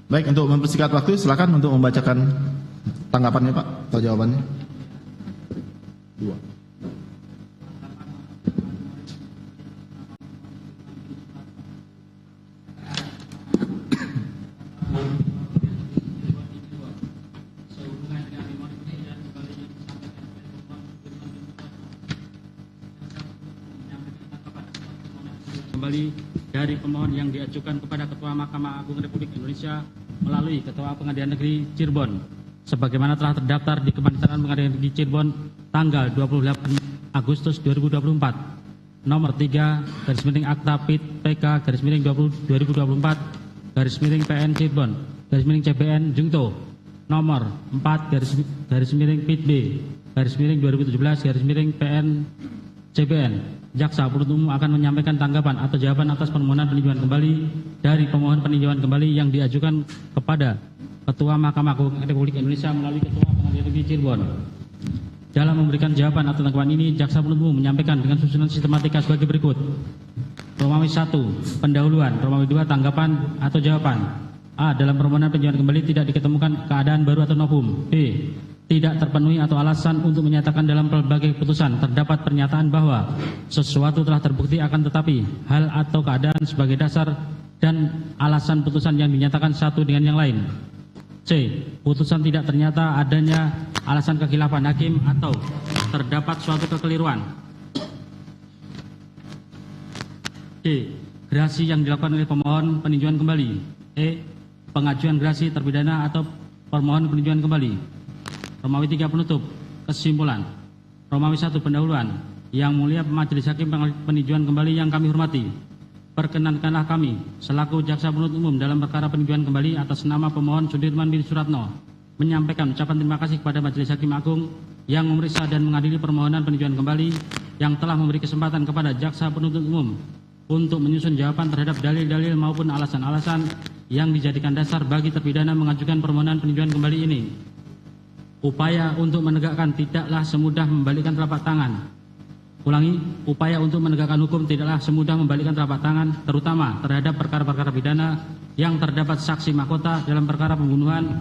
Baik, untuk mempersingkat waktu, silakan untuk membacakan tanggapannya Pak, atau jawabannya. 2. Kembali dari pemohon yang diajukan kepada Ketua Mahkamah Agung Republik Indonesia melalui Ketua Pengadilan Negeri Cirebon sebagaimana telah terdaftar di Kepanitiaan Pengadilan Negeri Cirebon tanggal 28 Agustus 2024 nomor 3 /Akta PIT PK /2024 PN Cirebon CBN Jungto nomor 4 PIT B /2017 PN CBN. Jaksa penuntut umum akan menyampaikan tanggapan atau jawaban atas permohonan peninjauan kembali dari pemohon peninjauan kembali yang diajukan kepada Ketua Mahkamah Agung Republik Indonesia melalui Ketua Pengadilan Negeri Cirebon. Dalam memberikan jawaban atau tanggapan ini, jaksa penuntut umum menyampaikan dengan susunan sistematika sebagai berikut. Romawi 1, pendahuluan. Romawi 2, tanggapan atau jawaban. A. Dalam permohonan peninjauan kembali tidak diketemukan keadaan baru atau novum. B. Tidak terpenuhi atau alasan untuk menyatakan dalam berbagai putusan terdapat pernyataan bahwa sesuatu telah terbukti akan tetapi hal atau keadaan sebagai dasar dan alasan putusan yang dinyatakan satu dengan yang lain. C. Putusan tidak ternyata adanya alasan kekhilafan hakim atau terdapat suatu kekeliruan. D. Gerasi yang dilakukan oleh pemohon peninjauan kembali. E. Pengajuan gerasi terpidana atau permohon peninjauan kembali. Romawi 3, penutup. Kesimpulan. Romawi 1, pendahuluan. Yang mulia Majelis Hakim peninjauan kembali yang kami hormati, perkenankanlah kami selaku jaksa penuntut umum dalam perkara peninjauan kembali atas nama pemohon Sudirman bin Suratno menyampaikan ucapan terima kasih kepada Majelis Hakim Agung yang memeriksa dan mengadili permohonan peninjauan kembali yang telah memberi kesempatan kepada jaksa penuntut umum untuk menyusun jawaban terhadap dalil-dalil maupun alasan-alasan yang dijadikan dasar bagi terpidana mengajukan permohonan peninjauan kembali ini. Upaya untuk menegakkan tidaklah semudah membalikkan telapak tangan. Ulangi, upaya untuk menegakkan hukum tidaklah semudah membalikkan telapak tangan, terutama terhadap perkara-perkara pidana yang terdapat saksi mahkota dalam perkara pembunuhan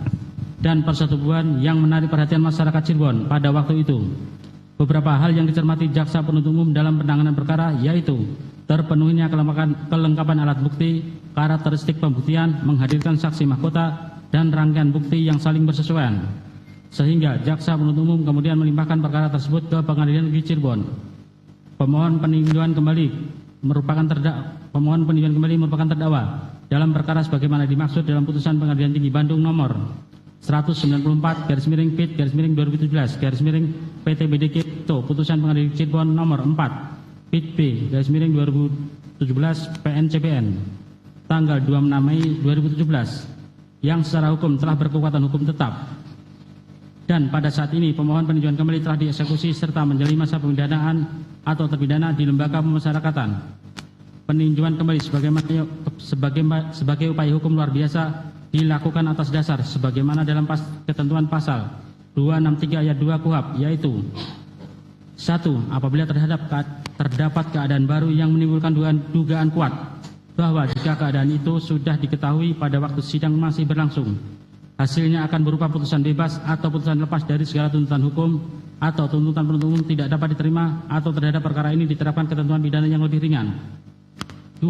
dan persetubuhan yang menarik perhatian masyarakat Cirebon pada waktu itu. Beberapa hal yang dicermati jaksa penuntut umum dalam penanganan perkara yaitu terpenuhinya kelengkapan alat bukti, karakteristik pembuktian, menghadirkan saksi mahkota, dan rangkaian bukti yang saling bersesuaian. Sehingga jaksa penuntut umum kemudian melimpahkan perkara tersebut ke Pengadilan Negeri Cirebon. Pemohon peninjauan kembali merupakan terdakwa dalam perkara sebagaimana dimaksud dalam putusan Pengadilan Tinggi Bandung nomor 194/PIT/2017 PTBDK putusan Pengadilan Cirebon nomor 4 PIT B/2017 PN CBN tanggal 26 Mei 2017 yang secara hukum telah berkekuatan hukum tetap. Dan pada saat ini pemohon peninjauan kembali telah dieksekusi serta menjalani masa pemindahan atau terpidana di lembaga pemasyarakatan. Peninjauan kembali sebagai upaya hukum luar biasa dilakukan atas dasar sebagaimana dalam ketentuan pasal 263 ayat 2 KUHP, yaitu 1. Apabila terdapat keadaan baru yang menimbulkan dugaan kuat bahwa jika keadaan itu sudah diketahui pada waktu sidang masih berlangsung, hasilnya akan berupa putusan bebas atau putusan lepas dari segala tuntutan hukum atau tuntutan penuntut umum tidak dapat diterima atau terhadap perkara ini diterapkan ketentuan pidana yang lebih ringan. 2.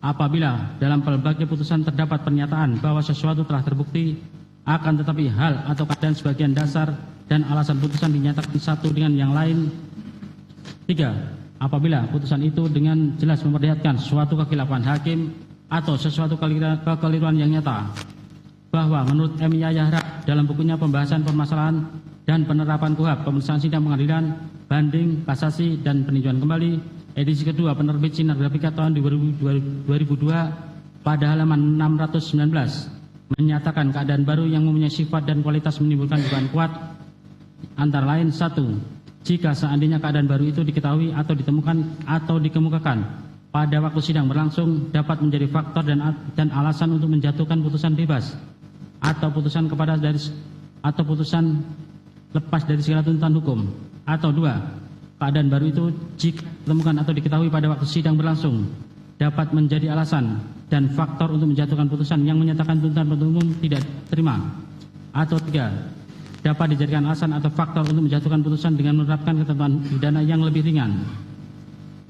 Apabila dalam berbagai putusan terdapat pernyataan bahwa sesuatu telah terbukti akan tetapi hal atau keadaan sebagian dasar dan alasan putusan dinyatakan satu dengan yang lain. 3. Apabila putusan itu dengan jelas memperlihatkan suatu kekhilafan hakim atau sesuatu kekeliruan yang nyata. Bahwa menurut M. Yahya dalam bukunya Pembahasan Permasalahan dan Penerapan KUHP, Pemeriksaan Sidang Pengadilan, Banding, Kasasi, dan Peninjauan Kembali, edisi kedua penerbit Sinar Grafika tahun 2002 pada halaman 619, menyatakan keadaan baru yang mempunyai sifat dan kualitas menimbulkan dugaan kuat, antara lain 1. Jika seandainya keadaan baru itu diketahui atau ditemukan atau dikemukakan pada waktu sidang berlangsung dapat menjadi faktor dan alasan untuk menjatuhkan putusan bebas atau putusan lepas dari segala tuntutan hukum. Atau 2. Keadaan baru itu jika ditemukan atau diketahui pada waktu sidang berlangsung dapat menjadi alasan dan faktor untuk menjatuhkan putusan yang menyatakan tuntutan penuntut umum tidak terima. Atau 3, dapat dijadikan alasan atau faktor untuk menjatuhkan putusan dengan menerapkan ketentuan pidana yang lebih ringan.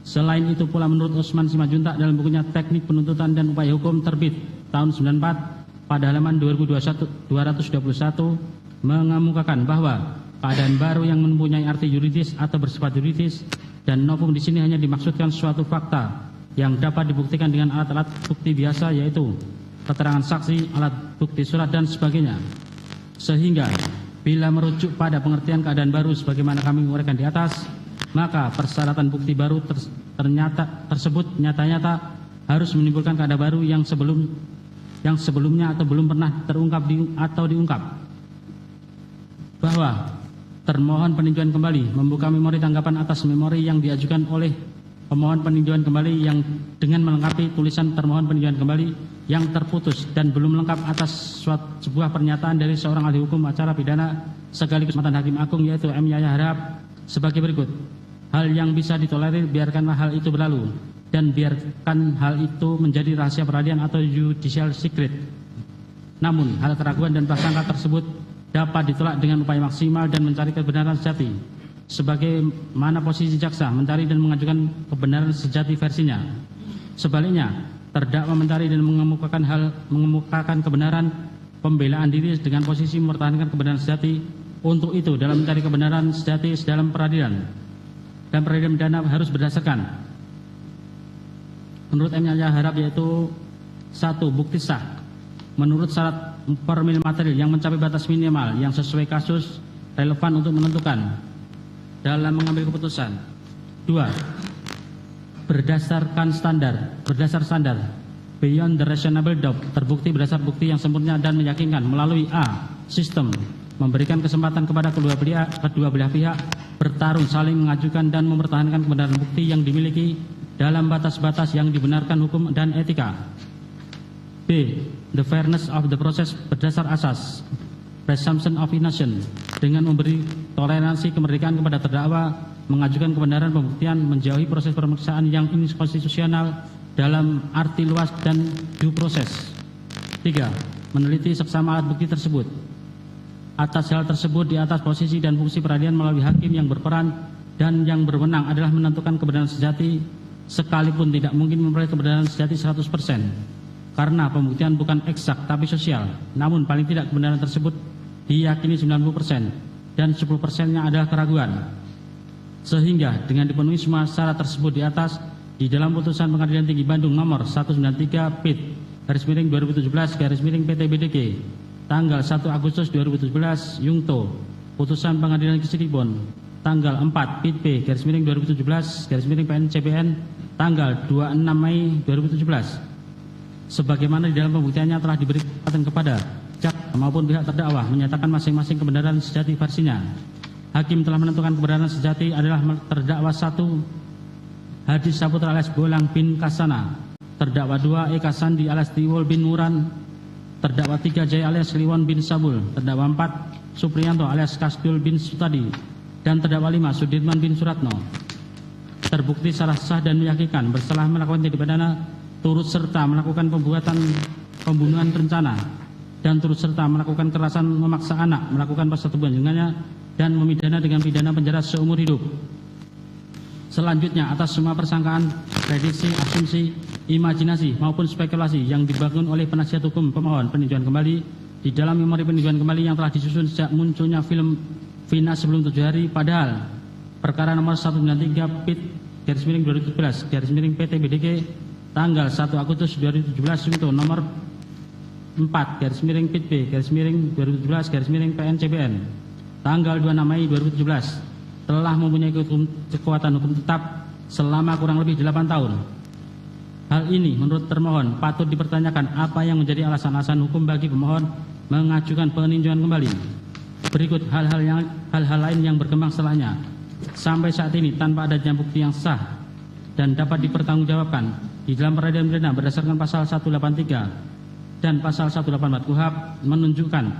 Selain itu pula menurut Usman Simanjuntak dalam bukunya Teknik Penuntutan dan Upaya Hukum terbit tahun 94 pada halaman 221 mengemukakan bahwa keadaan baru yang mempunyai arti yuridis atau bersifat yuridis dan novum di sini hanya dimaksudkan suatu fakta yang dapat dibuktikan dengan alat-alat bukti biasa, yaitu keterangan saksi, alat bukti surat dan sebagainya. Sehingga bila merujuk pada pengertian keadaan baru sebagaimana kami uraikan di atas, maka persyaratan bukti baru tersebut nyata-nyata harus menimbulkan keadaan baru yang sebelumnya atau belum pernah terungkap atau diungkap. Bahwa termohon peninjauan kembali membuka memori tanggapan atas memori yang diajukan oleh pemohon peninjauan kembali yang dengan melengkapi tulisan termohon peninjauan kembali yang terputus dan belum lengkap atas sebuah pernyataan dari seorang ahli hukum acara pidana sekaligus mantan hakim agung, yaitu M. Yahya Harahap, sebagai berikut. Hal yang bisa ditolerir, biarkanlah hal itu berlalu dan biarkan hal itu menjadi rahasia peradilan atau judicial secret. Namun hal keraguan dan prasangka tersebut dapat ditolak dengan upaya maksimal dan mencari kebenaran sejati. Sebagaimana posisi jaksa mencari dan mengajukan kebenaran sejati versinya. Sebaliknya, terdakwa mencari dan mengemukakan kebenaran pembelaan diri dengan posisi mempertahankan kebenaran sejati. Untuk itu, dalam mencari kebenaran sejati dalam peradilan dan peradilan pidana harus berdasarkan menurut M. Yahya Harahap, yaitu 1. Bukti sah menurut syarat formil material yang mencapai batas minimal yang sesuai kasus relevan untuk menentukan dalam mengambil keputusan. 2. Berdasar standar beyond the reasonable doubt, terbukti berdasar bukti yang sempurna dan meyakinkan melalui A. Sistem memberikan kesempatan kepada kedua belah pihak bertarung, saling mengajukan dan mempertahankan kebenaran bukti yang dimiliki dalam batas-batas yang dibenarkan hukum dan etika. B. The fairness of the process berdasar asas presumption of innocence, dengan memberi toleransi kemerdekaan kepada terdakwa mengajukan kebenaran pembuktian, menjauhi proses pemeriksaan yang inkonstitusional dalam arti luas dan due process. 3. Meneliti seksama alat bukti tersebut. Atas hal tersebut, di atas posisi dan fungsi peradilan melalui hakim yang berperan dan yang berwenang adalah menentukan kebenaran sejati, sekalipun tidak mungkin memperoleh kebenaran sejati 100%. Karena pembuktian bukan eksak tapi sosial, namun paling tidak kebenaran tersebut diyakini 90% dan 10%-nya adalah keraguan. Sehingga dengan dipenuhi semua syarat tersebut di atas, di dalam putusan Pengadilan Tinggi Bandung nomor 193 PIT /2017/PT-BDG tanggal 1 Agustus 2017 Yungto, putusan Pengadilan Negeri Cirebon tanggal 4 PIT B /2017/PN-CBN tanggal 26 Mei 2017. Sebagaimana di dalam pembuktiannya telah diberi kesempatan kepada jaksa maupun pihak terdakwa menyatakan masing-masing kebenaran sejati versinya. Hakim telah menentukan kebenaran sejati adalah terdakwa 1 Hadi Saputra alias Bolang bin Kasana, terdakwa 2 Eka Sandi alias Tiwul bin Muran, terdakwa 3 Jaya alias Liwon bin Sabul, terdakwa 4 Supriyanto alias Kasdul bin Sutadi, dan terdakwa 5 Sudirman bin Suratno. Terbukti secara sah dan meyakinkan bersalah melakukan tindak pidana, turut serta melakukan pembunuhan berencana, dan turut serta melakukan kekerasan memaksa anak melakukan persetubuhan dengannya dan memidana dengan pidana penjara seumur hidup. Selanjutnya, atas semua persangkaan, prediksi, asumsi, imajinasi maupun spekulasi yang dibangun oleh penasihat hukum pemohon peninjauan kembali di dalam memori peninjauan kembali yang telah disusun sejak munculnya film Vina sebelum 7 hari, padahal perkara nomor 193 PIT /2017/PT-BDG tanggal 1 Agustus 2017 Yungto nomor 4 /PIT B /2017/PN-CBN tanggal 26 Mei 2017 telah mempunyai kekuatan hukum tetap selama kurang lebih 8 tahun. Hal ini menurut termohon patut dipertanyakan apa yang menjadi alasan-alasan hukum bagi pemohon mengajukan peninjauan kembali. Berikut hal-hal lain yang berkembang setelahnya. Sampai saat ini tanpa adanya bukti yang sah dan dapat dipertanggungjawabkan di dalam peradilan pidana berdasarkan pasal 183 dan pasal 184 KUHP menunjukkan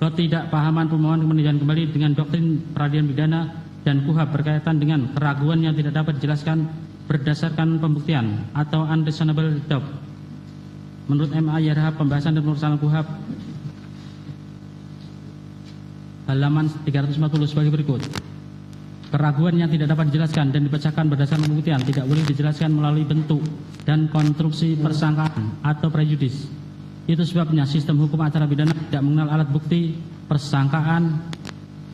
ketidakpahaman pemohon peninjauan kembali dengan doktrin peradilan pidana dan KUHP berkaitan dengan keraguan yang tidak dapat dijelaskan berdasarkan pembuktian atau unreasonable doubt. Menurut MA YRH pembahasan dan perusahaan KUHP halaman 340 sebagai berikut. Keraguan yang tidak dapat dijelaskan dan dipecahkan berdasarkan pembuktian tidak boleh dijelaskan melalui bentuk dan konstruksi persangkaan atau prejudis. Itu sebabnya sistem hukum acara pidana tidak mengenal alat bukti, persangkaan,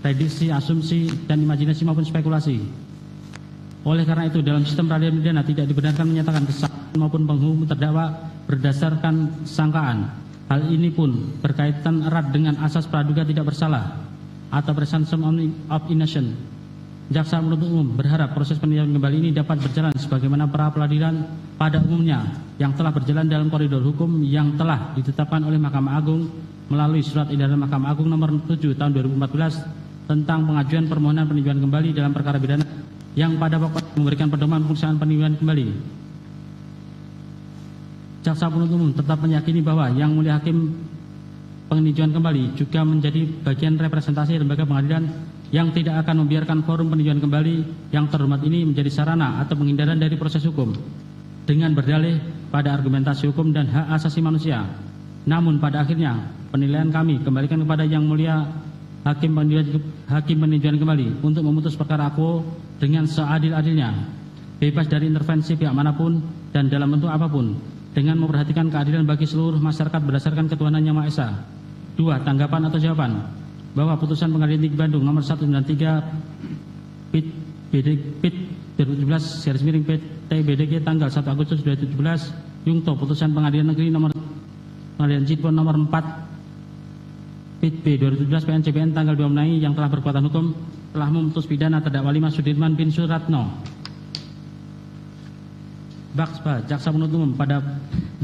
prediksi, asumsi, dan imajinasi maupun spekulasi. Oleh karena itu, dalam sistem peradilan pidana tidak dibenarkan menyatakan kesalahan maupun penghukum terdakwa berdasarkan sangkaan. Hal ini pun berkaitan erat dengan asas praduga tidak bersalah atau presumption of innocence. Jaksa penuntut umum berharap proses peninjauan kembali ini dapat berjalan sebagaimana pra peradilan pada umumnya yang telah berjalan dalam koridor hukum yang telah ditetapkan oleh Mahkamah Agung melalui surat edaran Mahkamah Agung nomor 7 tahun 2014 tentang pengajuan permohonan peninjauan kembali dalam perkara pidana yang pada pokoknya memberikan pedoman pemeriksaan peninjauan kembali. Jaksa penuntut umum tetap meyakini bahwa Yang Mulia Hakim peninjauan kembali juga menjadi bagian representasi lembaga pengadilan yang tidak akan membiarkan forum peninjauan kembali yang terhormat ini menjadi sarana atau penghindaran dari proses hukum dengan berdalih pada argumentasi hukum dan hak asasi manusia. Namun pada akhirnya penilaian kami kembalikan kepada Yang Mulia Hakim peninjauan kembali untuk memutus perkara quo dengan seadil-adilnya, bebas dari intervensi pihak manapun dan dalam bentuk apapun, dengan memperhatikan keadilan bagi seluruh masyarakat berdasarkan ketuhanan Yang Maha Esa. 2. Tanggapan atau jawaban bahwa putusan Pengadilan Tinggi Bandung nomor 193 PIT 2017 PT BDG tanggal 1 Agustus 2017 Yungto putusan Pengadilan Negeri nomor Pengadilan Cirebon nomor 4 PIT B 2017 PN tanggal 2 Mei yang telah berkekuatan hukum telah memutus pidana terdakwa 5 Sudirman bin Suratno. Baksba, Jaksa penuntut umum pada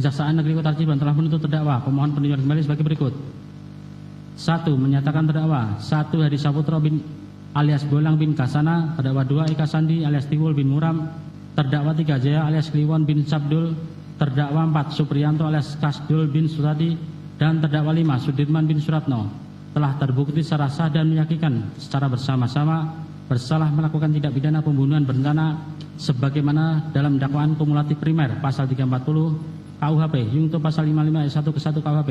Kejaksaan Negeri Kota Cirebon telah menuntut terdakwa pemohon peninjauan kembali sebagai berikut. 1. Menyatakan terdakwa 1. Hadi Saputra bin alias Bolang bin Kasana, terdakwa 2. Eka Sandi alias Tiwul bin Muram, terdakwa 3. Jaya alias Kliwon bin Sabdul, terdakwa 4. Supriyanto alias Kasdul bin Suradi, dan terdakwa 5. Sudirman bin Suratno telah terbukti secara sah dan meyakinkan secara bersama-sama bersalah melakukan tindak pidana pembunuhan berencana sebagaimana dalam dakwaan kumulatif primer pasal 340 KUHP Yungto pasal 55 ayat 1 ke 1 KUHP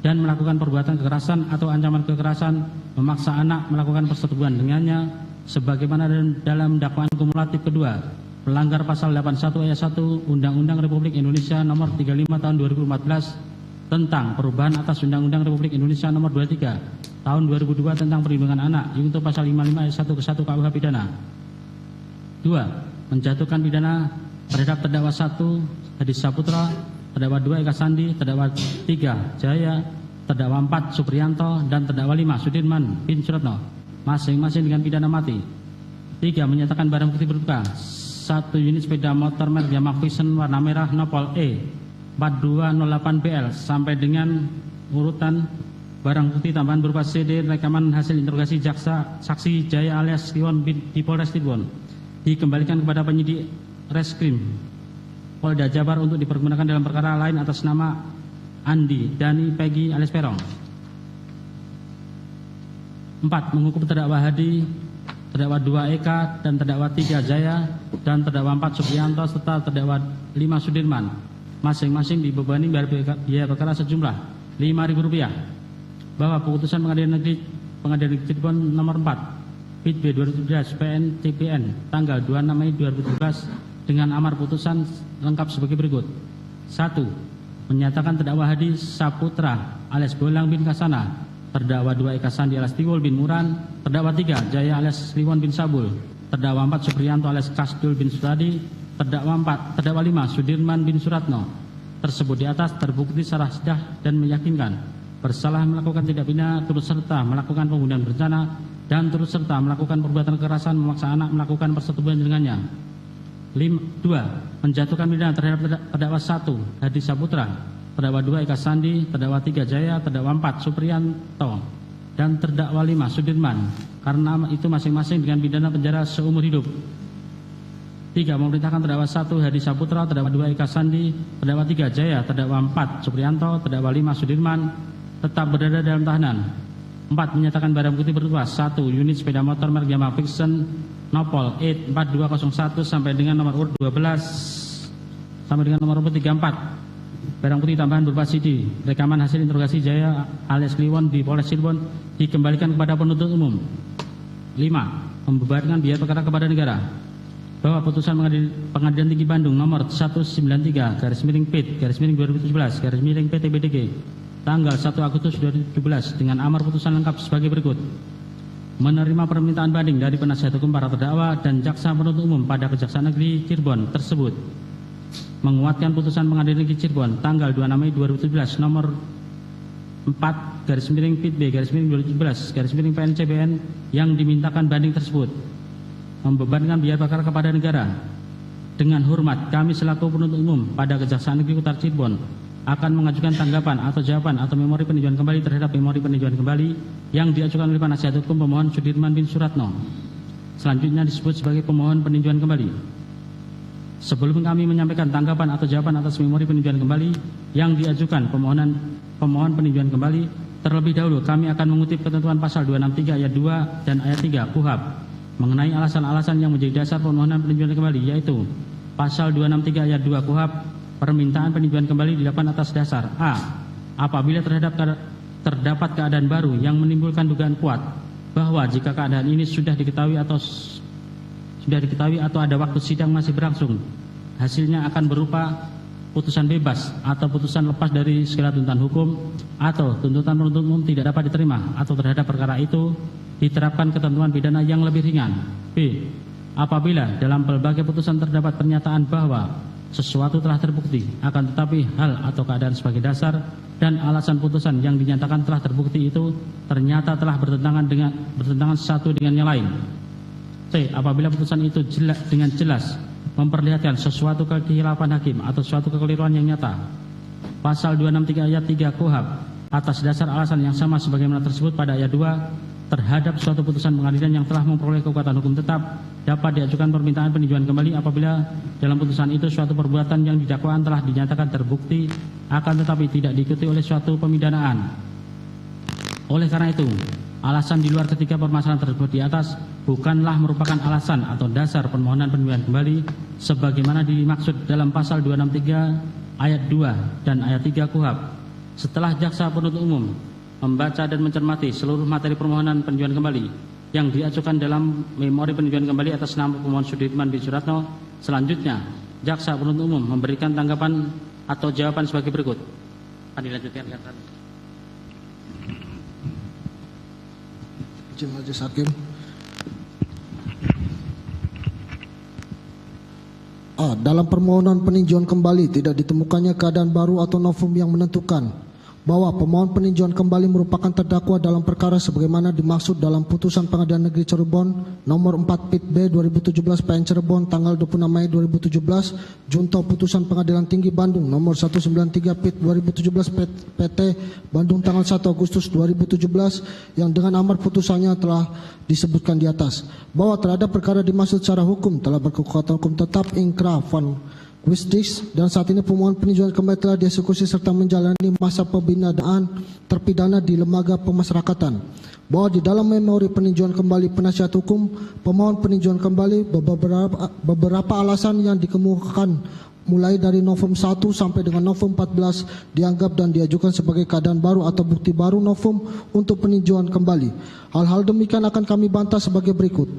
dan melakukan perbuatan kekerasan atau ancaman kekerasan memaksa anak melakukan persetubuhan dengannya sebagaimana dalam dakwaan kumulatif kedua melanggar pasal 81 ayat 1 Undang-Undang Republik Indonesia nomor 35 tahun 2014 tentang perubahan atas Undang-Undang Republik Indonesia nomor 23 tahun 2002 tentang perlindungan anak Yungto pasal 55 ayat 1 ke 1 KUH pidana. 2. Menjatuhkan pidana terhadap terdakwa 1 Hadi Saputra, terdakwa 2 Eka Sandi, terdakwa 3 Jaya, terdakwa 4 Supriyanto, dan terdakwa 5 Sudirman bin Suratno masing-masing dengan pidana mati. 3. Menyatakan barang bukti berupa 1 unit sepeda motor merek Yamaha Vision warna merah Nopol E 4208BL sampai dengan urutan barang bukti tambahan berupa CD rekaman hasil interogasi jaksa saksi Jaya alias Kliwon di Polres Cirebon dikembalikan kepada penyidik Reskrim Polda Jabar untuk dipergunakan dalam perkara lain atas nama Andi Dani Peggy alias Perong. 4. Menghukum terdakwa Hadi, terdakwa 2 Eka, dan terdakwa 3 Jaya, dan terdakwa 4 Supriyanto serta terdakwa 5 Sudirman masing-masing dibebani biaya perkara sejumlah Rp5.000 bahwa putusan Pengadilan Negeri Cirebon nomor 4 PIT B 2017 PN CPN tanggal 26 Mei 2017 dengan amar putusan lengkap sebagai berikut. 1. Menyatakan terdakwa Hadi Saputra alias Bolang bin Kasana, terdakwa 2 Eka Sandi alias Tiwul bin Muran, terdakwa 3 Jaya alias Kliwon bin Sabul, terdakwa 4 Supriyanto alias Kasdul bin Suradi, terdakwa 5 Sudirman bin Suratno tersebut di atas terbukti secara sah dan meyakinkan bersalah melakukan tindak pidana turut serta melakukan pembunuhan berencana dan turut serta melakukan perbuatan kekerasan memaksa anak melakukan persetubuhan dengannya. 2. Menjatuhkan pidana terhadap terdakwa 1 Hadi Saputra, terdakwa 2 Eka Sandi, terdakwa 3 Jaya, terdakwa 4 Supriyanto, dan terdakwa 5 Sudirman karena itu masing-masing dengan pidana penjara seumur hidup. 3. Memerintahkan terdakwa 1 Hadi Saputra, terdakwa 2 Eka Sandi, terdakwa 3 Jaya, terdakwa 4 Supriyanto, terdakwa 5 Sudirman tetap berada dalam tahanan. 4. Menyatakan barang bukti berupa 1 unit sepeda motor merek Yamaha Vision Nopol IT 4201 sampai dengan nomor urut 12 sampai dengan nomor urut 34. Barang bukti tambahan berupa CD, rekaman hasil interogasi Jaya alias Kliwon di Polres Cirebon dikembalikan kepada penuntut umum. 5. Membebankan biaya perkara kepada negara. Bahwa putusan Pengadilan Tinggi Bandung nomor 193/PIT/2017/PTBDG tanggal 1 Agustus 2017 dengan amar putusan lengkap sebagai berikut. Menerima permintaan banding dari penasihat hukum para terdakwa dan jaksa penuntut umum pada Kejaksaan Negeri Cirebon tersebut. Menguatkan putusan Pengadilan Negeri Cirebon tanggal 26 Mei 2017 nomor 4/PIT/B/2017/PNCBN yang dimintakan banding tersebut. Membebankan biaya perkara kepada negara. Dengan hormat, kami selaku penuntut umum pada Kejaksaan Negeri Kota Cirebon akan mengajukan tanggapan atau jawaban atau memori peninjauan kembali terhadap memori peninjauan kembali yang diajukan oleh penasihat hukum pemohon Sudirman bin Suratno. Selanjutnya disebut sebagai pemohon peninjauan kembali. Sebelum kami menyampaikan tanggapan atau jawaban atas memori peninjauan kembali yang diajukan pemohon peninjauan kembali, terlebih dahulu kami akan mengutip ketentuan pasal 263 ayat 2 dan ayat 3 KUHP mengenai alasan-alasan yang menjadi dasar permohonan peninjauan kembali, yaitu pasal 263 ayat 2 KUHP, permintaan peninjauan kembali dilakukan atas dasar A. Apabila terdapat keadaan baru yang menimbulkan dugaan kuat bahwa jika keadaan ini sudah diketahui atau ada waktu sidang masih berlangsung, hasilnya akan berupa putusan bebas atau putusan lepas dari segala tuntutan hukum atau tuntutan penuntut umum tidak dapat diterima atau terhadap perkara itu diterapkan ketentuan pidana yang lebih ringan. B. Apabila dalam berbagai putusan terdapat pernyataan bahwa sesuatu telah terbukti, akan tetapi hal atau keadaan sebagai dasar dan alasan putusan yang dinyatakan telah terbukti itu ternyata telah bertentangan satu dengan yang lain. C. Apabila putusan itu dengan jelas memperlihatkan sesuatu kekhilafan hakim atau suatu kekeliruan yang nyata. Pasal 263 ayat 3 KUHP atas dasar alasan yang sama sebagaimana tersebut pada ayat 2 terhadap suatu putusan pengadilan yang telah memperoleh kekuatan hukum tetap dapat diajukan permintaan peninjauan kembali apabila dalam putusan itu suatu perbuatan yang didakwaan telah dinyatakan terbukti akan tetapi tidak diikuti oleh suatu pemidanaan. Oleh karena itu, alasan di luar ketiga permasalahan tersebut di atas bukanlah merupakan alasan atau dasar permohonan peninjauan kembali sebagaimana dimaksud dalam pasal 263 ayat 2 dan ayat 3 KUHP. Setelah jaksa penuntut umum membaca dan mencermati seluruh materi permohonan peninjauan kembali yang diajukan dalam memori peninjauan kembali atas nama pemohon Sudirman bin Suratno, selanjutnya jaksa penuntut umum memberikan tanggapan atau jawaban sebagai berikut. Dilanjutkan rekan. Majelis Hakim. A. Dalam permohonan peninjauan kembali tidak ditemukannya keadaan baru atau novum yang menentukan bahwa pemohon peninjauan kembali merupakan terdakwa dalam perkara sebagaimana dimaksud dalam putusan Pengadilan Negeri Cirebon nomor 4 PIT B 2017 PN Cirebon tanggal 26 Mei 2017 junto putusan Pengadilan Tinggi Bandung nomor 193 PIT 2017 PT Bandung tanggal 1 Agustus 2017 yang dengan amar putusannya telah disebutkan di atas bahwa terhadap perkara dimaksud secara hukum telah berkekuatan hukum tetap ingkrah van Wisdis dan saat ini pemohon peninjauan kembali telah dieksekusi serta menjalani masa pembinaan terpidana di lembaga pemasyarakatan. Bahwa di dalam memori peninjauan kembali penasihat hukum, pemohon peninjauan kembali beberapa alasan yang dikemukakan mulai dari novum 1 sampai dengan novum 14 dianggap dan diajukan sebagai keadaan baru atau bukti baru novum untuk peninjauan kembali. Hal-hal demikian akan kami bantah sebagai berikut.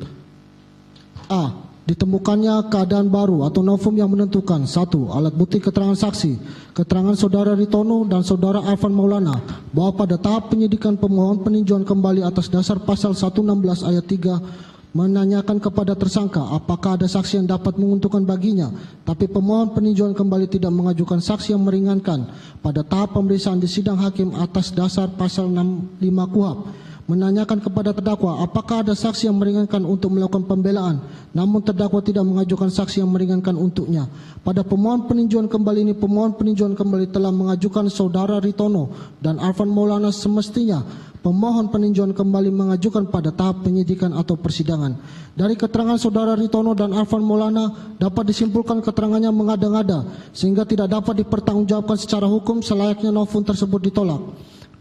A. Ditemukannya keadaan baru atau novum yang menentukan 1. Alat bukti keterangan saksi, keterangan saudara Ritono dan saudara Arfan Maulana bahwa pada tahap penyidikan pemohon peninjauan kembali atas dasar pasal 116 ayat 3 menanyakan kepada tersangka apakah ada saksi yang dapat menguntungkan baginya, tapi pemohon peninjauan kembali tidak mengajukan saksi yang meringankan pada tahap pemeriksaan di sidang hakim atas dasar pasal 65 KUHP. Menanyakan kepada terdakwa apakah ada saksi yang meringankan untuk melakukan pembelaan, namun terdakwa tidak mengajukan saksi yang meringankan untuknya. Pada pemohon peninjauan kembali ini, pemohon peninjauan kembali telah mengajukan saudara Ritono dan Arfan Maulana, semestinya pemohon peninjauan kembali mengajukan pada tahap penyidikan atau persidangan. Dari keterangan saudara Ritono dan Arfan Maulana dapat disimpulkan keterangannya mengada-ngada sehingga tidak dapat dipertanggungjawabkan secara hukum selayaknya novum tersebut ditolak.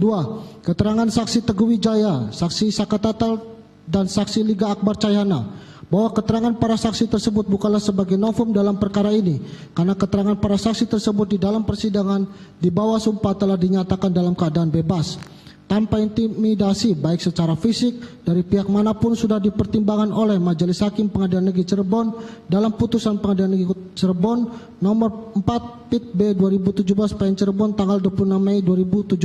2. Keterangan saksi Teguh Wijaya, saksi Sakatatal dan saksi Liga Akbar Cahyana bahwa keterangan para saksi tersebut bukanlah sebagai novum dalam perkara ini, karena keterangan para saksi tersebut di dalam persidangan di bawah sumpah telah dinyatakan dalam keadaan bebas, tanpa intimidasi baik secara fisik dari pihak manapun sudah dipertimbangkan oleh Majelis Hakim Pengadilan Negeri Cirebon dalam putusan Pengadilan Negeri Cirebon nomor 4 Pit B 2017 PN Cirebon tanggal 26 Mei 2017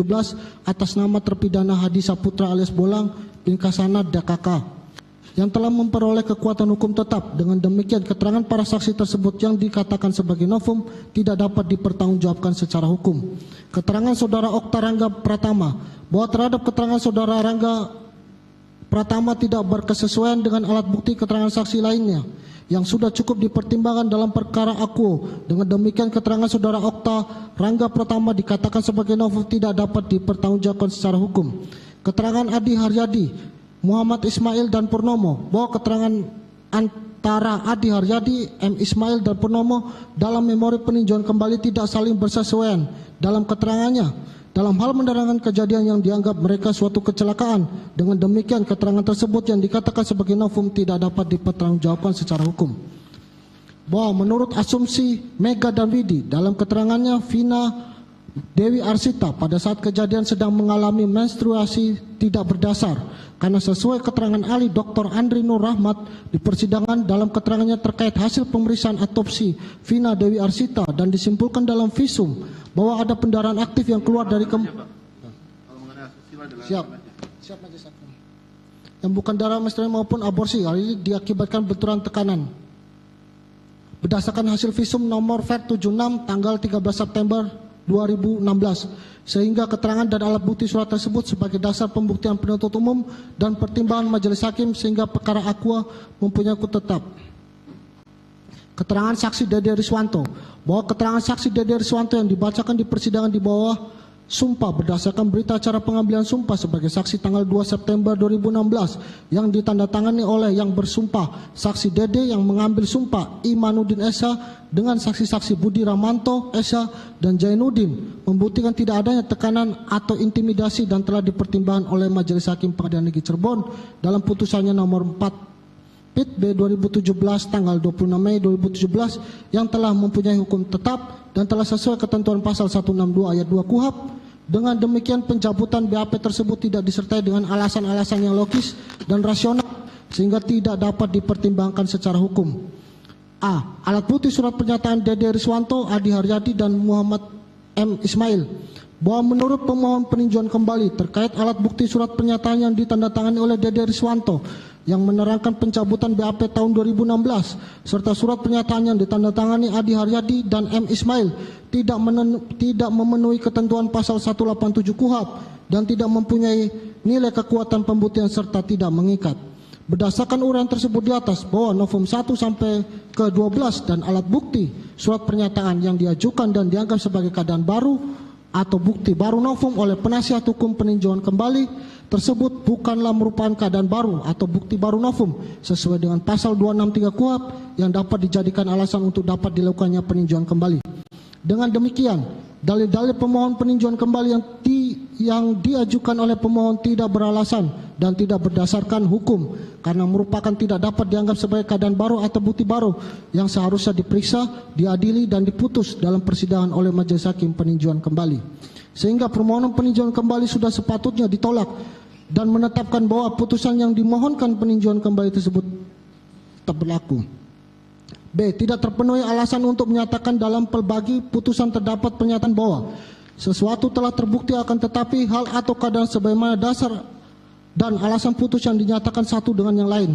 atas nama terpidana Hadi Saputra alias Bolang bin Kasana DKK yang telah memperoleh kekuatan hukum tetap. Dengan demikian keterangan para saksi tersebut yang dikatakan sebagai novum tidak dapat dipertanggungjawabkan secara hukum. Keterangan saudara Okta Rangga Pratama bahwa terhadap keterangan saudara Rangga Pratama tidak berkesesuaian dengan alat bukti keterangan saksi lainnya yang sudah cukup dipertimbangkan dalam perkara akuo. Dengan demikian keterangan saudara Okta Rangga Pratama dikatakan sebagai novum tidak dapat dipertanggungjawabkan secara hukum. Keterangan Adi Haryadi, Muhammad Ismail dan Purnomo bahwa keterangan antara Adi Haryadi, M. Ismail dan Purnomo dalam memori peninjauan kembali tidak saling bersesuaian dalam keterangannya dalam hal menerangkan kejadian yang dianggap mereka suatu kecelakaan. Dengan demikian keterangan tersebut yang dikatakan sebagai novum tidak dapat dipertanggungjawabkan secara hukum. Bahwa menurut asumsi Mega dan Widi dalam keterangannya Vina Dewi Arsita pada saat kejadian sedang mengalami menstruasi tidak berdasar, karena sesuai keterangan ahli Dr. Andri Nur Rahmat di persidangan dalam keterangannya terkait hasil pemeriksaan otopsi Vina Dewi Arsita dan disimpulkan dalam visum bahwa ada pendarahan aktif yang keluar dari siap Majelis Hakim yang bukan darah menstruasi maupun aborsi, hal ini diakibatkan benturan tekanan. Berdasarkan hasil visum nomor VER 76 tanggal 13 September 2016, sehingga keterangan dan alat bukti surat tersebut sebagai dasar pembuktian penuntut umum dan pertimbangan majelis hakim sehingga perkara aqua mempunyai hukum tetap. Keterangan saksi Dede Riswanto bahwa keterangan saksi Dede Riswanto yang dibacakan di persidangan di bawah sumpah berdasarkan berita acara pengambilan sumpah sebagai saksi tanggal 2 September 2016 yang ditandatangani oleh yang bersumpah saksi Dede yang mengambil sumpah Imanuddin Esa dengan saksi-saksi Budi Ramanto Esa dan Jainuddin membuktikan tidak adanya tekanan atau intimidasi dan telah dipertimbangkan oleh Majelis Hakim Pengadilan Negeri Cirebon dalam putusannya nomor 4 Pit B 2017 tanggal 26 Mei 2017 yang telah mempunyai hukum tetap dan telah sesuai ketentuan pasal 162 ayat 2 KUHP. Dengan demikian pencabutan BAP tersebut tidak disertai dengan alasan-alasan yang logis dan rasional sehingga tidak dapat dipertimbangkan secara hukum. A. Alat bukti surat pernyataan Dede Riswanto, Adi Haryadi dan Muhammad M. Ismail bahwa menurut pemohon peninjauan kembali terkait alat bukti surat pernyataan yang ditandatangani oleh Dede Riswanto yang menerangkan pencabutan BAP tahun 2016 serta surat pernyataan yang ditandatangani Adi Haryadi dan M. Ismail tidak memenuhi ketentuan pasal 187 KUHP dan tidak mempunyai nilai kekuatan pembuktian serta tidak mengikat. Berdasarkan uraian tersebut di atas bahwa novum 1 sampai ke 12 dan alat bukti surat pernyataan yang diajukan dan dianggap sebagai keadaan baru atau bukti baru novum oleh penasihat hukum peninjauan kembali tersebut bukanlah merupakan keadaan baru atau bukti baru novum sesuai dengan pasal 263 KUHP yang dapat dijadikan alasan untuk dapat dilakukannya peninjauan kembali. Dengan demikian, dalil-dalil pemohon peninjauan kembali yang diajukan oleh pemohon tidak beralasan dan tidak berdasarkan hukum karena merupakan tidak dapat dianggap sebagai keadaan baru atau bukti baru yang seharusnya diperiksa, diadili dan diputus dalam persidangan oleh majelis hakim peninjauan kembali. Sehingga permohonan peninjauan kembali sudah sepatutnya ditolak dan menetapkan bahwa putusan yang dimohonkan peninjauan kembali tersebut tetap berlaku. B. Tidak terpenuhi alasan untuk menyatakan dalam pelbagi putusan terdapat pernyataan bahwa sesuatu telah terbukti akan tetapi hal atau keadaan sebagaimana dasar dan alasan putus yang dinyatakan satu dengan yang lain.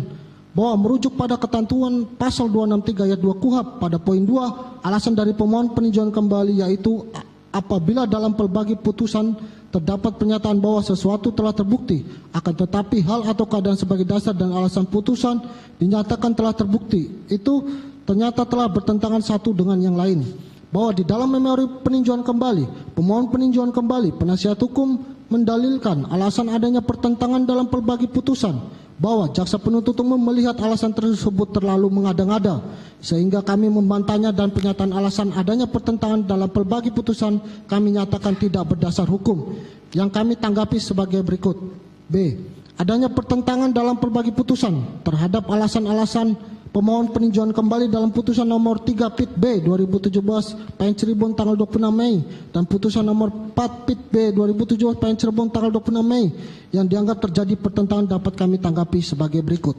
Bahwa merujuk pada ketentuan pasal 263 ayat 2 KUHP pada poin 2 alasan dari pemohon peninjauan kembali yaitu apabila dalam pelbagi putusan terdapat pernyataan bahwa sesuatu telah terbukti akan tetapi hal atau keadaan sebagai dasar dan alasan putusan dinyatakan telah terbukti itu ternyata telah bertentangan satu dengan yang lain. Bahwa di dalam memori peninjauan kembali pemohon peninjauan kembali penasihat hukum mendalilkan alasan adanya pertentangan dalam pelbagi putusan bahwa jaksa penuntut umum melihat alasan tersebut terlalu mengada-ngada sehingga kami membantahnya dan pernyataan alasan adanya pertentangan dalam pelbagi putusan kami nyatakan tidak berdasar hukum yang kami tanggapi sebagai berikut. B. adanya pertentangan dalam berbagai putusan terhadap alasan-alasan pemohon peninjauan kembali dalam putusan nomor 3 Pit B 2017 Pn Cirebon tanggal 26 Mei dan putusan nomor 4 Pit B 2017 Pn Cirebon tanggal 26 Mei yang dianggap terjadi pertentangan dapat kami tanggapi sebagai berikut.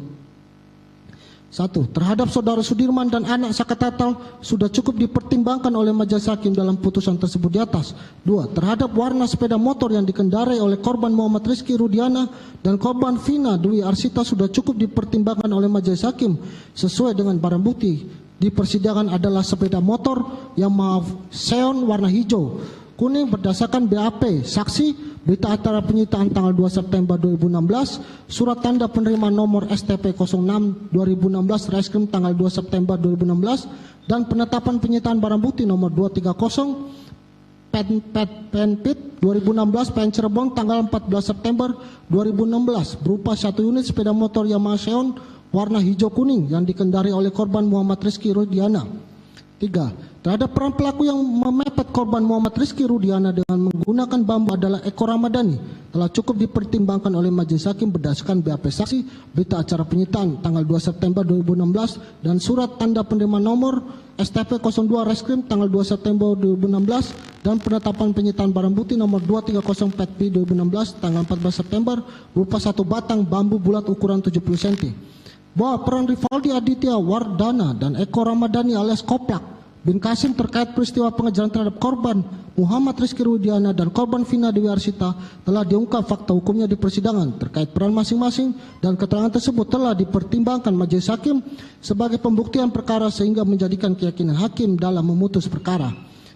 1. Terhadap saudara Sudirman dan anak Sakatatal sudah cukup dipertimbangkan oleh majelis hakim dalam putusan tersebut di atas. 2. Terhadap warna sepeda motor yang dikendarai oleh korban Muhammad Rizky Rudiana dan korban Vina Dwi Arsita sudah cukup dipertimbangkan oleh majelis hakim sesuai dengan barang bukti di persidangan adalah sepeda motor yang Xeon warna hijau kuning berdasarkan BAP saksi berita acara penyitaan tanggal 2 September 2016, surat tanda penerimaan nomor STP 06 2016 Reskrim tanggal 2 September 2016 dan penetapan penyitaan barang bukti nomor 230 Penpit 2016 Pn Cirebon tanggal 14 September 2016 berupa 1 unit sepeda motor Yamaha Xeon warna hijau kuning yang dikendarai oleh korban Muhammad Rizky Rudiana. 3. Terhadap peran pelaku yang memepet korban Muhammad Rizky Rudiana dengan menggunakan bambu adalah Eko Ramadhani telah cukup dipertimbangkan oleh majelis hakim berdasarkan BAP saksi, berita acara penyitaan tanggal 2 September 2016 dan surat tanda penerimaan nomor STP 02 Reskrim tanggal 2 September 2016 dan penetapan penyitaan barang bukti nomor 2304 P 2016 tanggal 14 September berupa 1 batang bambu bulat ukuran 70 cm. Bahwa peran Rivaldi Aditya Wardana dan Eko Ramadhani alias Koplak bin Kasim terkait peristiwa pengejaran terhadap korban Muhammad Rizky Rudiana dan korban Vina Dewi Arsita telah diungkap fakta hukumnya di persidangan terkait peran masing-masing dan keterangan tersebut telah dipertimbangkan majelis hakim sebagai pembuktian perkara sehingga menjadikan keyakinan hakim dalam memutus perkara.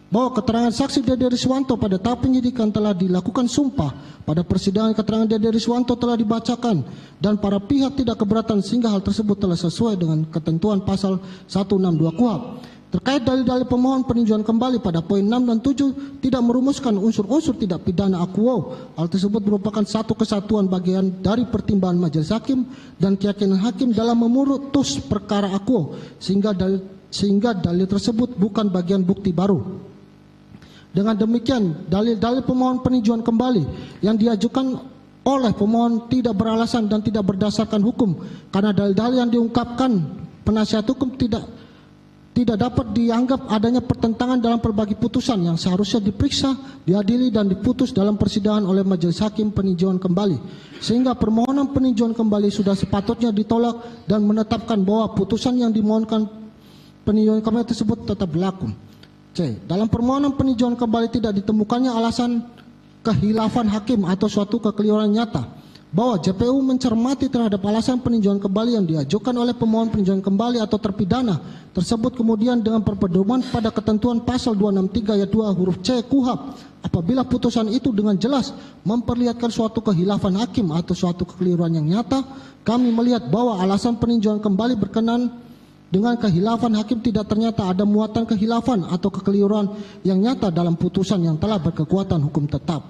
Bahwa keterangan saksi Dede Riswanto pada tahap penyidikan telah dilakukan sumpah pada persidangan keterangan Dede Riswanto telah dibacakan dan para pihak tidak keberatan sehingga hal tersebut telah sesuai dengan ketentuan pasal 162 KUHP. Terkait dalil-dalil pemohon peninjauan kembali pada poin 6 dan 7 tidak merumuskan unsur-unsur tidak pidana akuo. Hal tersebut merupakan satu kesatuan bagian dari pertimbangan majelis hakim dan keyakinan hakim dalam memutus perkara akuo sehingga dalil tersebut bukan bagian bukti baru. Dengan demikian, dalil-dalil pemohon peninjauan kembali yang diajukan oleh pemohon tidak beralasan dan tidak berdasarkan hukum karena dalil-dalil yang diungkapkan penasihat hukum tidak dapat dianggap adanya pertentangan dalam berbagai putusan yang seharusnya diperiksa, diadili dan diputus dalam persidangan oleh majelis hakim peninjauan kembali. Sehingga permohonan peninjauan kembali sudah sepatutnya ditolak dan menetapkan bahwa putusan yang dimohonkan peninjauan kembali tersebut tetap berlaku. C. Dalam permohonan peninjauan kembali tidak ditemukannya alasan kehilafan hakim atau suatu kekeliruan nyata. Bahwa JPU mencermati terhadap alasan peninjauan kembali yang diajukan oleh pemohon peninjauan kembali atau terpidana tersebut kemudian dengan berpedoman pada ketentuan pasal 263 ayat 2 huruf C KUHP apabila putusan itu dengan jelas memperlihatkan suatu kehilafan hakim atau suatu kekeliruan yang nyata, kami melihat bahwa alasan peninjauan kembali berkenan dengan kehilafan hakim tidak ternyata ada muatan kehilafan atau kekeliruan yang nyata dalam putusan yang telah berkekuatan hukum tetap.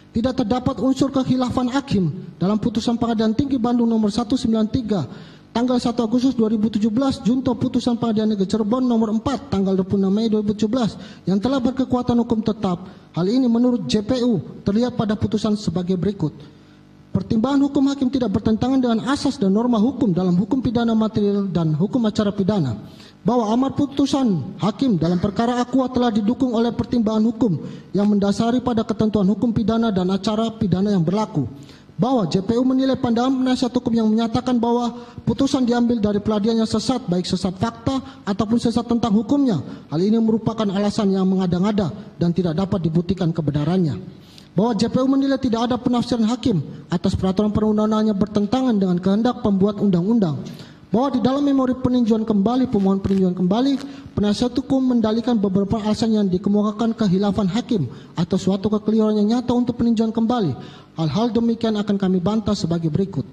Tidak terdapat unsur kehilafan hakim dalam putusan Pengadilan Tinggi Bandung nomor 193 tanggal 1 Agustus 2017 junto putusan Pengadilan Negeri Cirebon nomor 4 tanggal 26 Mei 2017 yang telah berkekuatan hukum tetap. Hal ini menurut JPU terlihat pada putusan sebagai berikut. Pertimbangan hukum hakim tidak bertentangan dengan asas dan norma hukum dalam hukum pidana material dan hukum acara pidana. Bahwa amar putusan hakim dalam perkara akua telah didukung oleh pertimbangan hukum yang mendasari pada ketentuan hukum pidana dan acara pidana yang berlaku. Bahwa JPU menilai pandangan penasihat hukum yang menyatakan bahwa putusan diambil dari peladian yang sesat, baik sesat fakta ataupun sesat tentang hukumnya. Hal ini merupakan alasan yang mengada-ngada dan tidak dapat dibuktikan kebenarannya. Bahwa JPU menilai tidak ada penafsiran hakim atas peraturan perundang-undangannya bertentangan dengan kehendak pembuat undang-undang. Bahwa di dalam memori peninjauan kembali, pemohon peninjauan kembali, penasihat hukum mendalilkan beberapa alasan yang dikemukakan kehilafan hakim atau suatu kekeliruan yang nyata untuk peninjauan kembali. Hal-hal demikian akan kami bantah sebagai berikut.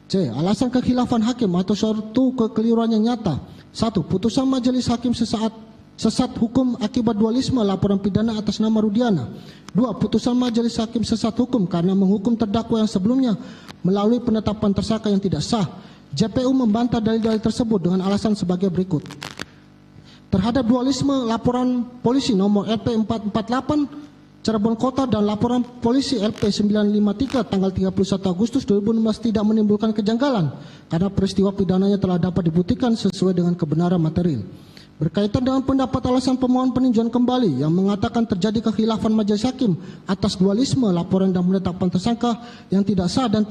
C. Alasan kehilafan hakim atau suatu kekeliruan yang nyata. 1. Putusan majelis hakim sesat hukum akibat dualisme laporan pidana atas nama Rudiana. 2. Putusan majelis hakim sesat hukum karena menghukum terdakwa yang sebelumnya melalui penetapan tersangka yang tidak sah. JPU membantah dalil-dalil tersebut dengan alasan sebagai berikut. Terhadap dualisme laporan polisi nomor LP 448 Cirebon Kota dan laporan polisi LP 953 tanggal 31 Agustus 2016 tidak menimbulkan kejanggalan karena peristiwa pidananya telah dapat dibuktikan sesuai dengan kebenaran material. Berkaitan dengan pendapat alasan pemohon peninjauan kembali yang mengatakan terjadi kekhilafan majelis hakim atas dualisme laporan dan penetapan tersangka yang tidak sah dan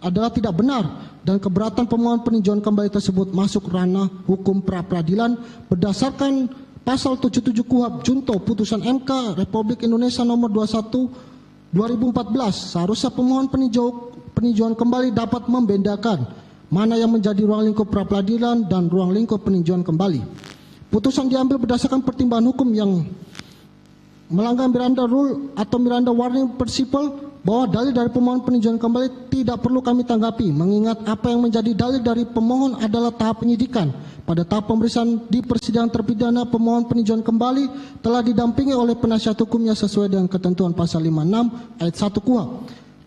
adalah tidak benar dan keberatan pemohon peninjauan kembali tersebut masuk ranah hukum pra-peradilan berdasarkan Pasal 77 KUHP Junto Putusan MK Republik Indonesia nomor 21 2014, seharusnya pemohon peninjauan kembali dapat membedakan mana yang menjadi ruang lingkup pra-peradilan dan ruang lingkup peninjauan kembali. Putusan diambil berdasarkan pertimbangan hukum yang melanggar Miranda Rule atau Miranda Warning Principle bahwa dalil dari pemohon peninjauan kembali tidak perlu kami tanggapi, mengingat apa yang menjadi dalil dari pemohon adalah tahap penyidikan. Pada tahap pemeriksaan di persidangan terpidana, pemohon peninjauan kembali telah didampingi oleh penasihat hukumnya sesuai dengan ketentuan pasal 56 ayat 1 KUHP.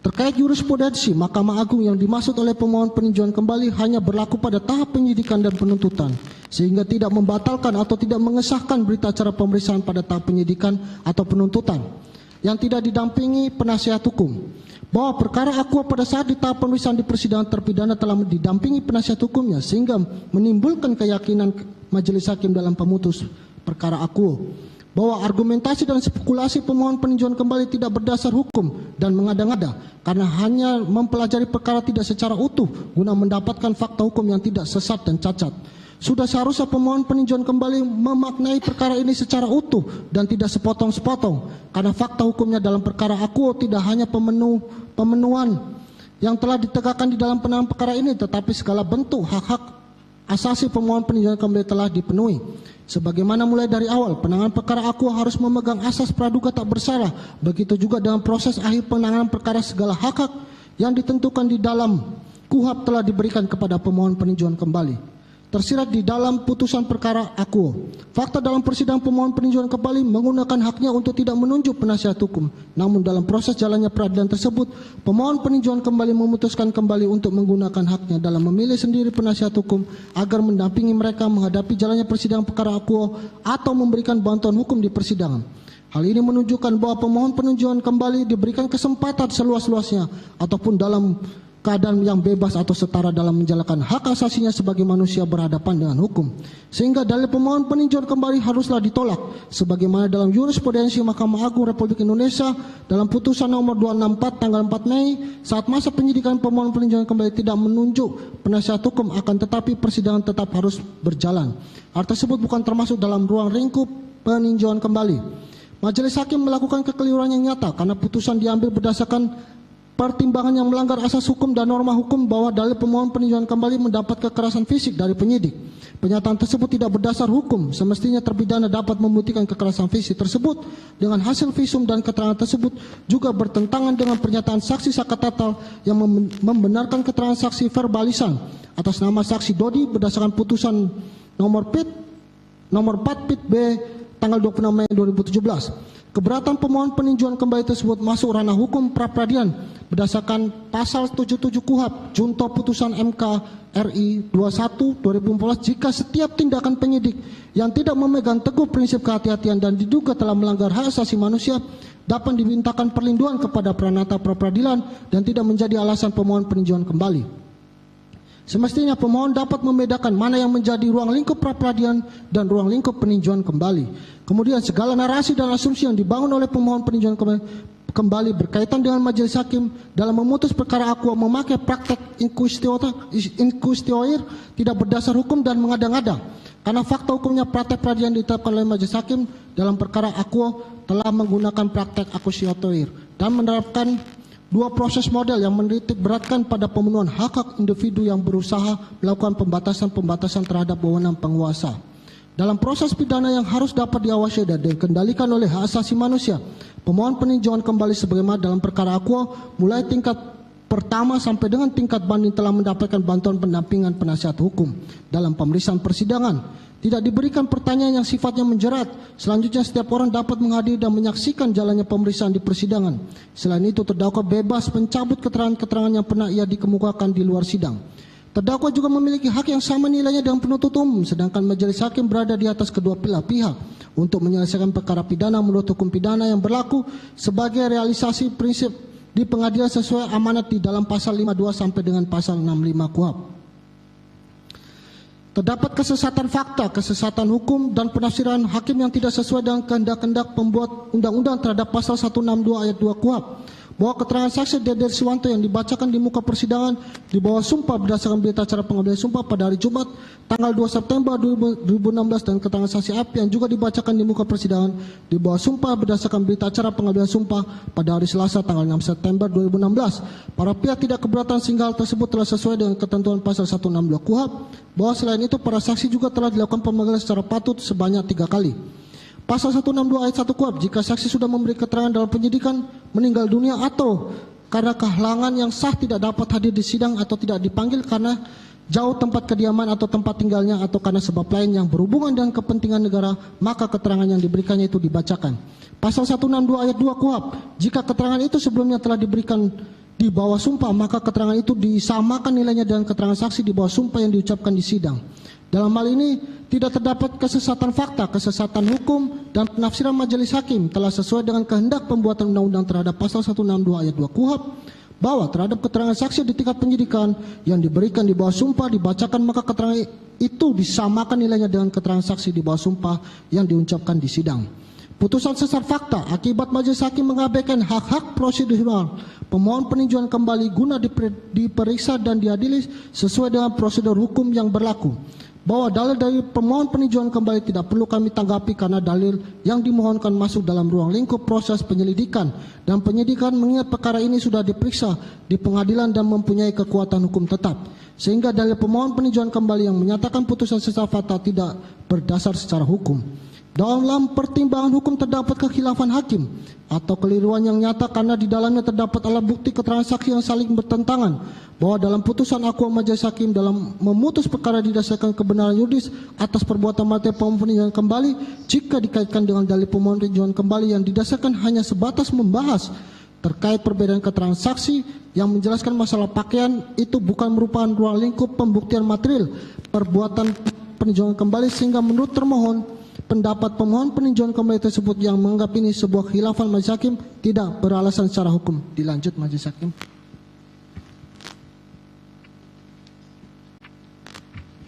Terkait jurisprudensi Mahkamah Agung yang dimaksud oleh pemohon peninjauan kembali hanya berlaku pada tahap penyidikan dan penuntutan, sehingga tidak membatalkan atau tidak mengesahkan berita acara pemeriksaan pada tahap penyidikan atau penuntutan yang tidak didampingi penasihat hukum. Bahwa perkara akuo pada saat di tahap pemeriksaan di persidangan terpidana telah didampingi penasihat hukumnya sehingga menimbulkan keyakinan majelis hakim dalam pemutus perkara akuo bahwa argumentasi dan spekulasi pemohon peninjauan kembali tidak berdasar hukum dan mengada-ngada karena hanya mempelajari perkara tidak secara utuh guna mendapatkan fakta hukum yang tidak sesat dan cacat. Sudah seharusnya pemohon peninjauan kembali memaknai perkara ini secara utuh dan tidak sepotong-sepotong karena fakta hukumnya dalam perkara akuo tidak hanya pemenuhan yang telah ditegakkan di dalam penanganan perkara ini, tetapi segala bentuk hak-hak asasi pemohon peninjauan kembali telah dipenuhi. Sebagaimana mulai dari awal penanganan perkara akuo harus memegang asas praduga tak bersalah, begitu juga dalam proses akhir penanganan perkara segala hak-hak yang ditentukan di dalam KUHP telah diberikan kepada pemohon peninjauan kembali. Tersirat di dalam putusan perkara akuo. Fakta dalam persidangan pemohon peninjauan kembali menggunakan haknya untuk tidak menunjuk penasihat hukum. Namun dalam proses jalannya peradilan tersebut, pemohon peninjauan kembali memutuskan kembali untuk menggunakan haknya dalam memilih sendiri penasihat hukum agar mendampingi mereka menghadapi jalannya persidangan perkara akuo atau memberikan bantuan hukum di persidangan. Hal ini menunjukkan bahwa pemohon peninjauan kembali diberikan kesempatan seluas-luasnya ataupun dalam keadaan yang bebas atau setara dalam menjalankan hak asasinya sebagai manusia berhadapan dengan hukum. Sehingga dalil pemohon peninjauan kembali haruslah ditolak sebagaimana dalam jurisprudensi Mahkamah Agung Republik Indonesia dalam putusan nomor 264 tanggal 4 Mei saat masa penyidikan pemohon peninjauan kembali tidak menunjuk penasihat hukum akan tetapi persidangan tetap harus berjalan. Hal tersebut bukan termasuk dalam ruang lingkup peninjauan kembali. Majelis hakim melakukan kekeliruan yang nyata karena putusan diambil berdasarkan pertimbangan yang melanggar asas hukum dan norma hukum bahwa dalil pemohon peninjauan kembali mendapat kekerasan fisik dari penyidik. Pernyataan tersebut tidak berdasar hukum, semestinya terpidana dapat membuktikan kekerasan fisik tersebut dengan hasil visum dan keterangan tersebut juga bertentangan dengan pernyataan saksi Sakatatal yang membenarkan keterangan saksi verbalisan atas nama saksi Dodi berdasarkan putusan nomor 4 Pit B tanggal 26 Mei 2017. Keberatan pemohon peninjauan kembali tersebut masuk ranah hukum pra-peradilan berdasarkan pasal 77 KUHP Junto Putusan MK RI 21 2014 jika setiap tindakan penyidik yang tidak memegang teguh prinsip kehati-hatian dan diduga telah melanggar hak asasi manusia dapat dimintakan perlindungan kepada peranata pra-peradilan dan tidak menjadi alasan pemohon peninjauan kembali. Semestinya pemohon dapat membedakan mana yang menjadi ruang lingkup pra-peradilan dan ruang lingkup peninjauan kembali. Kemudian segala narasi dan asumsi yang dibangun oleh pemohon peninjauan kembali berkaitan dengan majelis hakim dalam memutus perkara akuo memakai praktek inquisitioir tidak berdasar hukum dan mengada-ngada. Karena fakta hukumnya praktek peradilan ditetapkan oleh majelis hakim dalam perkara akuo telah menggunakan praktek inquisitioir dan menerapkan dua proses model yang menitik beratkan pada pemenuhan hak-hak individu yang berusaha melakukan pembatasan-pembatasan terhadap wewenang penguasa. Dalam proses pidana yang harus dapat diawasi dan dikendalikan oleh hak asasi manusia, pemohon peninjauan kembali sebagaimana dalam perkara akuo mulai tingkat pertama sampai dengan tingkat banding telah mendapatkan bantuan pendampingan penasihat hukum dalam pemeriksaan persidangan. Tidak diberikan pertanyaan yang sifatnya menjerat. Selanjutnya setiap orang dapat menghadiri dan menyaksikan jalannya pemeriksaan di persidangan. Selain itu terdakwa bebas mencabut keterangan-keterangan yang pernah ia dikemukakan di luar sidang. Terdakwa juga memiliki hak yang sama nilainya dengan penuntut umum, sedangkan majelis hakim berada di atas kedua belah pihak. untuk menyelesaikan perkara pidana menurut hukum pidana yang berlaku sebagai realisasi prinsip di pengadilan sesuai amanat di dalam pasal 52 sampai dengan pasal 65 KUHP. Terdapat kesesatan fakta, kesesatan hukum, dan penafsiran hakim yang tidak sesuai dengan kehendak-kehendak pembuat undang-undang terhadap pasal 162 ayat 2 KUHP, bahwa keterangan saksi Dede Siswanto yang dibacakan di muka persidangan di bawah sumpah berdasarkan berita acara pengambilan sumpah pada hari Jumat tanggal 2 September 2016 dan keterangan saksi Ap yang juga dibacakan di muka persidangan di bawah sumpah berdasarkan berita acara pengambilan sumpah pada hari Selasa tanggal 6 September 2016. Para pihak tidak keberatan sehingga hal tersebut telah sesuai dengan ketentuan pasal 162 KUHP, bahwa selain itu para saksi juga telah dilakukan pemanggilan secara patut sebanyak 3 kali. Pasal 162 ayat 1 KUHP, jika saksi sudah memberi keterangan dalam penyidikan, meninggal dunia atau karena kehalangan yang sah tidak dapat hadir di sidang atau tidak dipanggil karena jauh tempat kediaman atau tempat tinggalnya atau karena sebab lain yang berhubungan dengan kepentingan negara, maka keterangan yang diberikannya itu dibacakan. Pasal 162 ayat 2 KUHP, jika keterangan itu sebelumnya telah diberikan di bawah sumpah, maka keterangan itu disamakan nilainya dengan keterangan saksi di bawah sumpah yang diucapkan di sidang. Dalam hal ini, tidak terdapat kesesatan fakta, kesesatan hukum, dan penafsiran majelis hakim telah sesuai dengan kehendak pembuatan undang-undang terhadap pasal 162 ayat 2 KUHP, bahwa terhadap keterangan saksi di tingkat penyidikan yang diberikan di bawah sumpah dibacakan, maka keterangan itu disamakan nilainya dengan keterangan saksi di bawah sumpah yang diucapkan di sidang. Putusan sesat fakta akibat majelis hakim mengabaikan hak-hak prosedural pemohon peninjauan kembali guna diperiksa dan diadili sesuai dengan prosedur hukum yang berlaku, bahwa dalil dari pemohon peninjauan kembali tidak perlu kami tanggapi karena dalil yang dimohonkan masuk dalam ruang lingkup proses penyelidikan dan penyidikan mengingat perkara ini sudah diperiksa di pengadilan dan mempunyai kekuatan hukum tetap, sehingga dalil pemohon peninjauan kembali yang menyatakan putusan sesat fakta tidak berdasar secara hukum. Dalam pertimbangan hukum terdapat kekhilafan hakim atau keliruan yang nyata karena di dalamnya terdapat alat bukti keterangan saksi yang saling bertentangan, bahwa dalam putusan akuam majelis hakim dalam memutus perkara didasarkan kebenaran yuridis atas perbuatan materi pemohon peninjauan kembali jika dikaitkan dengan dalil pemohon peninjauan kembali yang didasarkan hanya sebatas membahas terkait perbedaan keterangan saksi yang menjelaskan masalah pakaian, itu bukan merupakan ruang lingkup pembuktian material perbuatan peninjauan kembali, sehingga menurut termohon pendapat pemohon peninjauan kembali tersebut yang menganggap ini sebuah khilafan majelis hakim tidak beralasan secara hukum. Dilanjut majelis hakim.